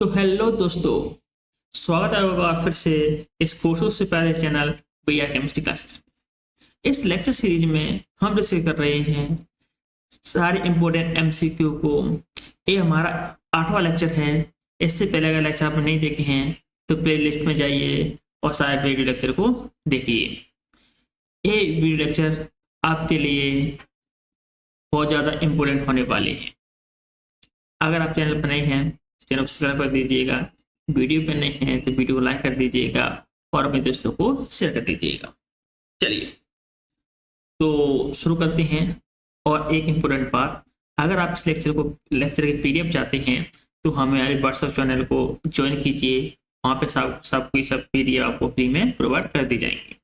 तो हेलो दोस्तों, स्वागत है आपका फिर से इस कोर्सों से पहले चैनल भैया केमिस्ट्री क्लासेस में। इस लेक्चर सीरीज में हम डिस्कस कर रहे हैं सारे इंपॉर्टेंट एमसीक्यू को। ये हमारा 8वां लेक्चर है। इससे पहले अगर लेक्चर आपने नहीं देखे हैं तो प्ले लिस्ट में जाइए और सारे वीडियो लेक्चर को देखिए। ये वीडियो लेक्चर आपके लिए बहुत ज़्यादा इम्पोर्टेंट होने वाले हैं। अगर आप चैनल पर नए हैं चैनल को सब्सक्राइब कर दीजिएगा, वीडियो पे नए हैं तो वीडियो को लाइक कर दीजिएगा और अपने दोस्तों को शेयर कर दीजिएगा। चलिए तो शुरू करते हैं। और एक इम्पोर्टेंट बात, अगर आप इस लेक्चर की पीडीएफ चाहते हैं तो हमारे व्हाट्सएप चैनल को ज्वाइन कीजिए। वहाँ पे सब पीडीएफ आपको फ्री में प्रोवाइड कर दी जाएंगी।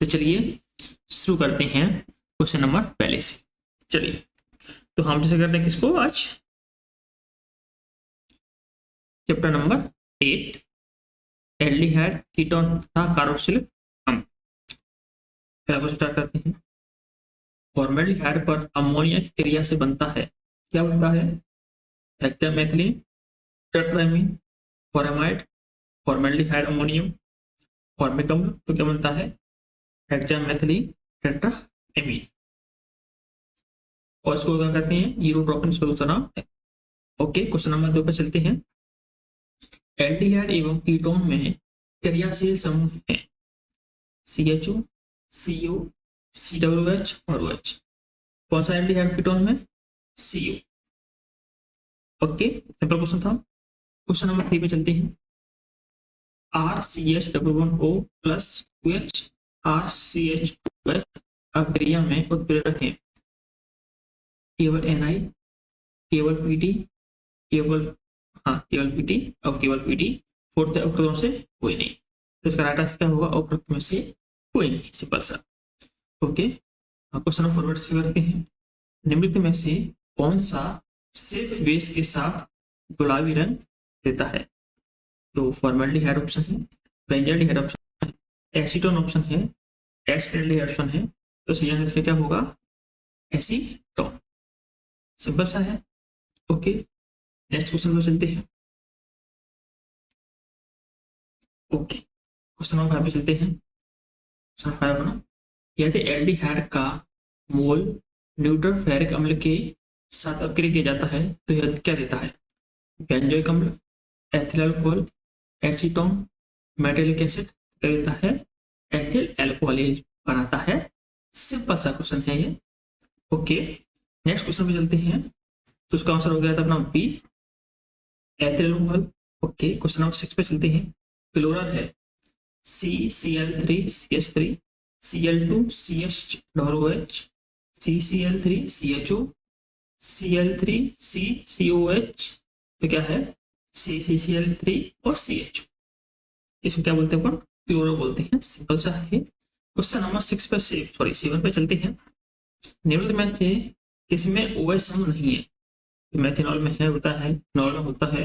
तो चलिए शुरू करते हैं क्वेश्चन नंबर पहले से। चलिए तो हम जैसे करते हैं किसको आज चैप्टर नंबर 8 एल्डिहाइड कीटोन तथा कार्बोक्सिलिक अम्ल। पहला क्वेश्चन स्टार्ट करते हैं। फॉर्मेल्डिहाइड पर अमोनिया की क्रिया से बनता है, क्या बनता है? Hexamethylene, tetramine, formamide, formaldehyde ammonium, formic अम्ल। तो क्या बनता है? Hexamethylene tetramine. और इसको क्या कहते हैं? यूरोट्रोपिन सॉल्यूशन नाम है। ओके, क्वेश्चन नंबर 2 पे चलते हैं। एल्डिहाइड एवं कीटोन में क्रियाशील समूह है CHO, CO, COOH और OH। कौन सा एल्डिहाइड कीटोन में? CO। ओके, सिंपल क्वेश्चन था। क्वेश्चन नंबर 3 पे चलते हैं। RCH+O प्लस OH RCH2OH अक्रिया में उत्प्रेरक है। केवल Ni, केवल Pd, केवल पीटी और केवल पीटी। फोर्थ उपरोक्त से कोई नहीं। तो इसका राइट आंसर क्या होगा? उपरोक्त में से कोई नहीं, सिंपल सा। ओके, क्वेश्चन फॉरवर्ड से करते हैं। निम्नलिखित में से कौन सा सिर्फ बेस के साथ गुलाबी रंग देता है? तो फॉर्मेल्डिहाइड ऑप्शन है, बेंजल्डिहाइड ऑप्शन है, एसीटोन ऑप्शन है, एसिटाल्डिहाइड ऑप्शन है। तो सही आंसर क्या होगा? एसीटोन। सिंपल सा है। ओके, नेक्स्ट क्वेश्चन पर चलते हैं। ओके, क्वेश्चन नंबर 5 पे चलते हैं। क्वेश्चन 5 बना, यदि एल्डिहाइड का मोल न्यूट्रल फेरिक अम्ल के साथ अक्रिय किया जाता है तो यह क्या देता है? बेंजोइक अम्ल, ethyl alcohol, acetone, metallic acid. क्या देता है? एथिल अल्कोहल बनाता है। सिंपल सा क्वेश्चन है ये। ओके, नेक्स्ट क्वेश्चन पे चलते हैं। तो उसका आंसर हो गया था अपना B, ethyl alcohol. Okay, question number 6 पे चलते हैं। क्लोरल है CCl3CH3, Cl2CHOOH, CCl3CHO, Cl3CCOH। तो क्या है? CCCl3 और CHO। इसको क्या बोलते हैं? अपन क्लोरो बोलते हैं। सिंपल सा है। क्वेश्चन नंबर 6 पे 7 पे चलते हैं। निम्नलिखित में से किसमें OH समूह नहीं है? मेथिनॉल में है, होता है, नॉल में होता है,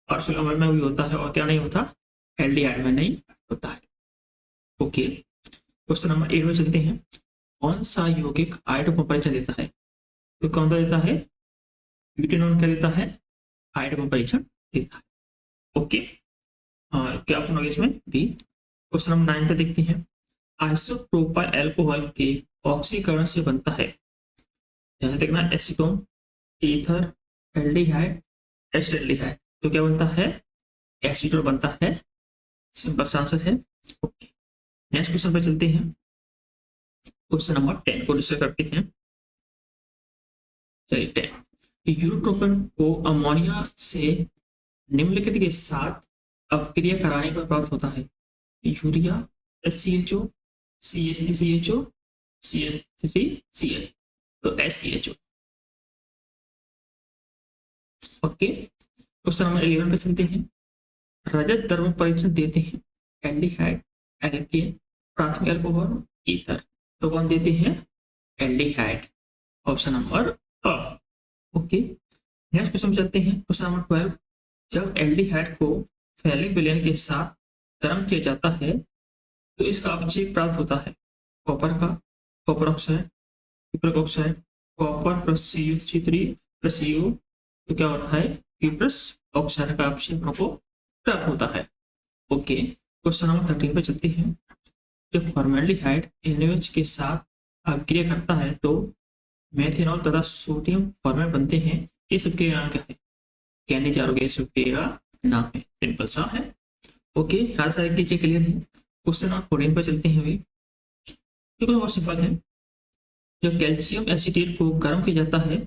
कार्बोक्सिलिक अम्ल में भी होता है, और क्या नहीं होता? एल्डिहाइड में नहीं होता है। ओके, क्वेश्चन नंबर 8 में चलते हैं। कौन सा यौगिक आयोडो को परीक्षण देता है? तो कौन सा देता है? ब्यूटेनॉल क्या देता है? आयोडो को परीक्षण देता है। ओके, क्या ऑप्शन होगा इसमें? बी। क्वेश्चन नंबर 9 पे देखते हैं। आइसोप्रोपाइल अल्कोहल के ऑक्सीकरण से बनता है, यहाँ देखना, एसीटोन, ईथर, एल्डिहाइड, एसिटाल्डिहाइड। तो क्या बनता है? एसीटोन बनता है। सिंपल सा आंसर है। ओके, नेक्स्ट क्वेश्चन पे चलते हैं। क्वेश्चन नंबर 10 को डिस्कस करते हैं। चलिए 10, यूरोट्रोपिन को अमोनिया से निम्नलिखित के साथ अपक्रिया कराने पर प्राप्त होता है। Urea, HCHO, CH3CHO, CH3Cl। तो SCHO। ओके, क्वेश्चन नंबर 11 पे चलते हैं। रजत द्रव्य परीक्षण देते हैं एल्डिहाइड, एल्केन, प्राथमिक अल्कोहल, ईथर। तो कौन देते हैं? एल्डिहाइड, ऑप्शन नंबर अ। ओके, नेक्स्ट क्वेश्चन चलते हैं। क्वेश्चन नंबर 12, जब एल्डिहाइड को फैलिक विलयन के साथ गर्म किया जाता है तो इसका अपक्षय प्राप्त होता है कॉपर का, copper oxide, cuprous oxide, copper plus CuC3 plus Cu। तो क्या होता है? क्यूप्रस ऑक्साइड का अपक्षेपण को प्राप्त होता है। ओके, क्वेश्चन नंबर 13 पे चलते हैं। जब फॉर्मेल्डिहाइड NaOH के साथ अभिक्रिया करता है तो मेथेनॉल तथा सोडियम फॉर्मेट बनते हैं। ये सबके नाम क्या है? कैनिजारो गैस का नाम है, सिंपल सा है। ओके, हर सारी चीजें क्लियर है। क्वेश्चन नंबर 14 पर चलते हैं। अभी बिल्कुल बहुत सिंपल है। जब कैल्शियम एसीटेट को गर्म किया जाता है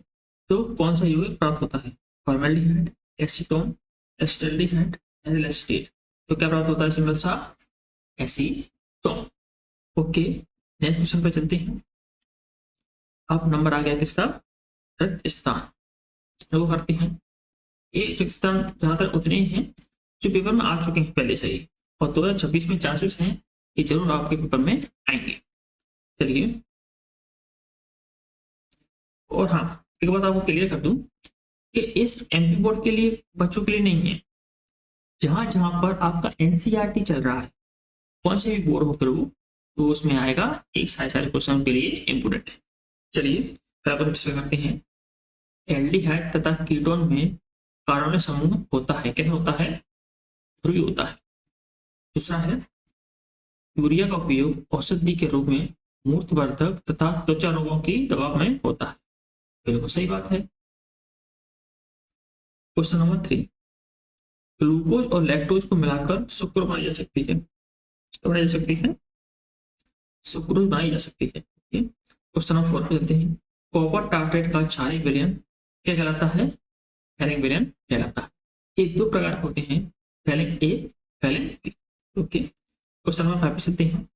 तो कौन सा यौगिक प्राप्त होता है? Formaldehyde, acetone, acetaldehyde, ethyl acetate. तो क्या प्राप्त होता है? सिंपल सा एसीटोन। ओके, नेक्स्ट क्वेश्चन पे चलते हैं। अब नंबर आ गया किसका? रक्त स्थान वो करते हैं। ये रक्त स्थान ज्यादातर उतने ही हैं जो पेपर में आ चुके हैं पहले से ही, और 2026 में चांसेस हैं कि जरूर आपके पेपर में आएंगे। चलिए, और हाँ, एक बात आपको क्लियर कर दूं कि इस MP बोर्ड के लिए बच्चों के लिए नहीं है। जहां जहां पर आपका NCERT चल रहा है, कौन से भी बोर्ड हो फिर वो, तो उसमें आएगा एक सारे क्वेश्चन के लिए इंपोर्टेंट है। चलिए, पहला क्वेश्चन डिस्कस करते हैं। एल्डिहाइड तथा कीटोन में कार्बोनिल समूह होता है, क्या होता है? ध्रुवीय होता है। दूसरा है, यूरिया का उपयोग औषधि के रूप में मूत्रवर्धक तथा त्वचा रोगों की दवा में होता है। बिल्कुल सही बात है। क्वेश्चन नंबर 3, ग्लूकोज और लैक्टोज को मिलाकर सुक्रोज बनाई जा सकती है। बनाई जा सकती है, सुक्रोज बनाई जा सकती है। क्वेश्चन नंबर 4 पे चलते हैं। कॉपर टार्ट्रेट का क्षारीय विलयन क्या कहलाता है? फैलिंग विलयन कहलाता है। ये दो प्रकार होते हैं, Fehling A, Fehling B. Okay, question number 5 पे चलते हैं।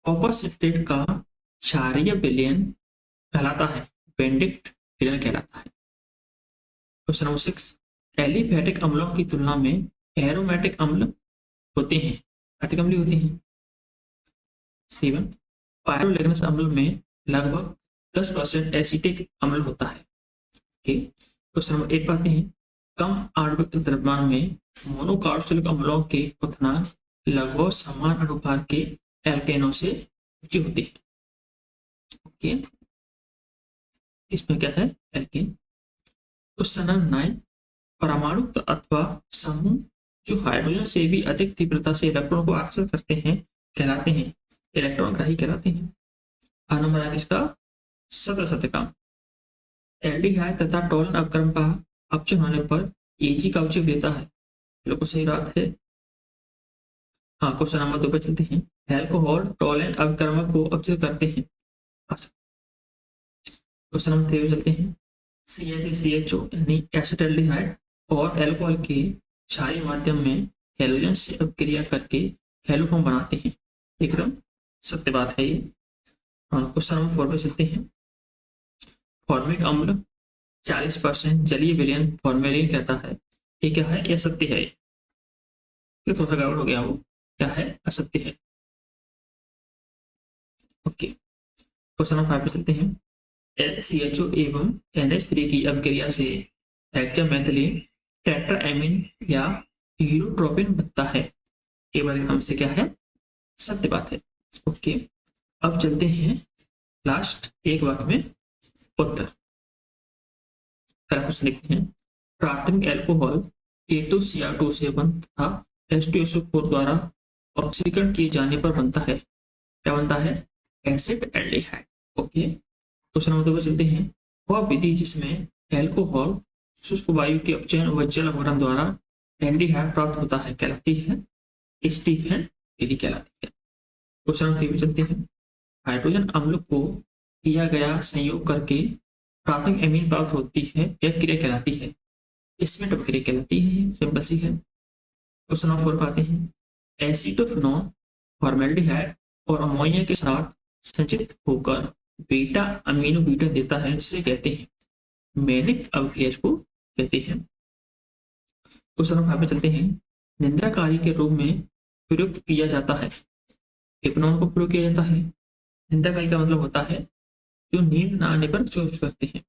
कॉपर सिट्रेट का क्षारीय विलयन कहलाता है बेंडिक्ट विलयन कहलाता है। क्वेश्चन नंबर 6, एलिफैटिक अम्लों की तुलना में एरोमेटिक अम्ल होते हैं, अधिक अम्लीय होते हैं। 7, पायरोलैग्नस अम्ल में लगभग 10% एसिटिक अम्ल होता है। ओके, क्वेश्चन नंबर 8 पाते हैं। कम आणविक द्रव्यमान में मोनोकार्बोक्सिलिक अम्लों के क्वथनांक लगभग समान अनुपात के एल्केनों से ऊंचे होते हैं। ओके, इसमें क्या है? एल्केन। क्वेश्चन नंबर 9, परमाणु अथवा समूह जो हाइड्रोजन से भी अधिक तीव्रता से इलेक्ट्रॉन को आकर्षित करते हैं कहलाते हैं इलेक्ट्रॉन ग्राही कहलाते हैं। नंबर है इसका सतसतका। एल्डिहाइड तथा टोलन अपक्रम का अपचयन होने पर Ag का अवचय देता है। बिल्कुल सही बात है। हाँ, क्वेश्चन नंबर 2 पे चलते हैं। एल्कोहल टोलन अपक्रम को अपचय करते हैं। क्वेश्चन नंबर 3 पे चलते हैं। CH3CHO यानी एसिटाल्डिहाइड और एल्कोहल के क्षारीय माध्यम में हैलोजन से अपक्रिया करके हैलोफॉर्म बनाते हैं। एकदम सत्य बात है ये। क्वेश्चन नंबर 4 पे चलते हैं। फॉर्मिक अम्ल 40% जलीय विलयन फॉर्मेलिन कहता है, ये क्या है? यह सत्य है। ये थोड़ा सा गड़बड़ हो गया, वो क्या है? असत्य है। ओके, क्वेश्चन नंबर 5 पे चलते हैं। HCHO एवं NH3 की अपक्रिया से हेक्सामेथिलीन टेट्राएमीन या यूरोट्रोपिन बनता है। ये बात एकदम से क्या है? सत्य बात है। ओके, अब चलते हैं लास्ट एक वाक्य में उत्तर। पहला क्वेश्चन लिखते हैं। प्राथमिक एल्कोहल A2Cr2 तथा H2SO4 द्वारा ऑक्सीकरण किए जाने पर बनता है, क्या बनता है? Acid aldehyde. Okay, question number 2 पर चलते हैं। वह विधि जिसमें एल्कोहल शुष्क वायु के अपचयन व जल अपघटन द्वारा एल्डिहाइड प्राप्त होता है कहलाती है स्टीफन विधि कहलाती है। क्वेश्चन नंबर 3 पर चलते हैं। हाइड्रोजन अम्ल को किया गया संयोग करके प्राथमिक एमीन प्राप्त होती है, यह क्रिया कहलाती है स्मिट क्रिया कहलाती है। सिंपल सी है। क्वेश्चन नंबर 4 पाते हैं। एसिटोफिनोन फॉर्मेल्डिहाइड और अमोनिया के साथ संचित होकर बीटा अमीनो ब्यूटेन देता है, जिसे कहते हैं मैनिक अभिक्रिया को कहते हैं। क्वेश्चन नंबर 5 पे चलते हैं। निंद्राकारी के रूप में प्रयुक्त किया जाता है, एपनॉन को प्रयोग किया जाता है। निंद्राकारी का मतलब होता है जो नींद न आने पर चूज करते हैं।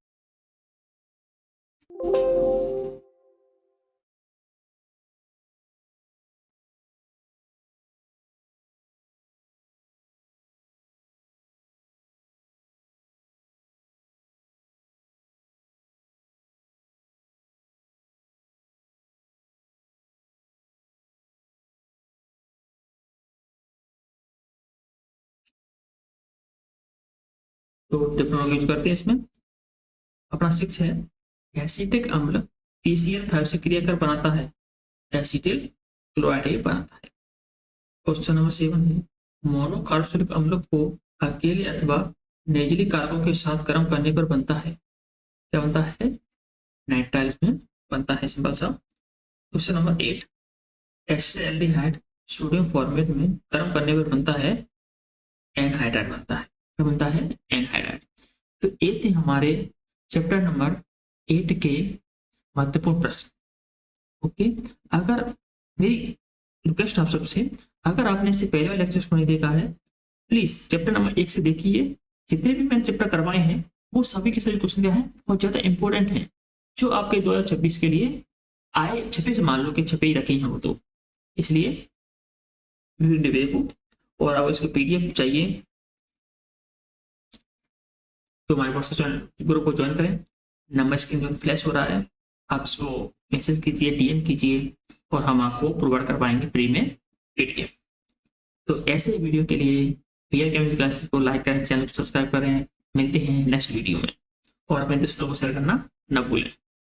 तो टेक्नोलॉजी यूज करते हैं इसमें। अपना 6 है, एसिटिक अम्ल PCl5 से क्रिया कर बनाता है एसिटिल क्लोराइड बनाता है। क्वेश्चन नंबर 7 है, मोनोकार्बोक्सिलिक अम्ल को अकेले अथवा नेजली कारकों के साथ गर्म करने पर बनता है, क्या बनता है? नाइट्राइल इसमें बनता है, सिंपल सा। Question number 8, acetaldehyde sodium format में गर्म करने पर बनता है एनहाइड्राइड बनता है, क्या बनता है? एनहाइड्राइड। तो ये थे हमारे चैप्टर नंबर 8 के महत्वपूर्ण प्रश्न। ओके, अगर मेरी रिक्वेस्ट आप सबसे, अगर आपने इससे पहले वाले लेक्चर्स को नहीं देखा है, प्लीज चैप्टर नंबर 1 से देखिए। जितने भी मैंने चैप्टर करवाए हैं वो सभी के सभी क्वेश्चन क्या है, बहुत ज्यादा इंपॉर्टेंट है, जो आपके 2026 के लिए आए, छपे से मान लो कि छपे ही रखे हैं वो, तो इसलिए वीडियो देखो। और अगर इसको PDF चाहिए तो हमारे व्हाट्सएप ग्रुप को ज्वाइन करें, नंबर स्क्रीन में फ्लैश हो रहा है, आप इसको मैसेज कीजिए, DM कीजिए और हम आपको प्रोवाइड कर पाएंगे फ्री में PDF। तो ऐसे वीडियो के लिए भैया केमिस्ट्री क्लासेस को लाइक करें, चैनल को सब्सक्राइब करें। मिलते हैं नेक्स्ट वीडियो में, और अपने दोस्तों को शेयर करना न भूलें।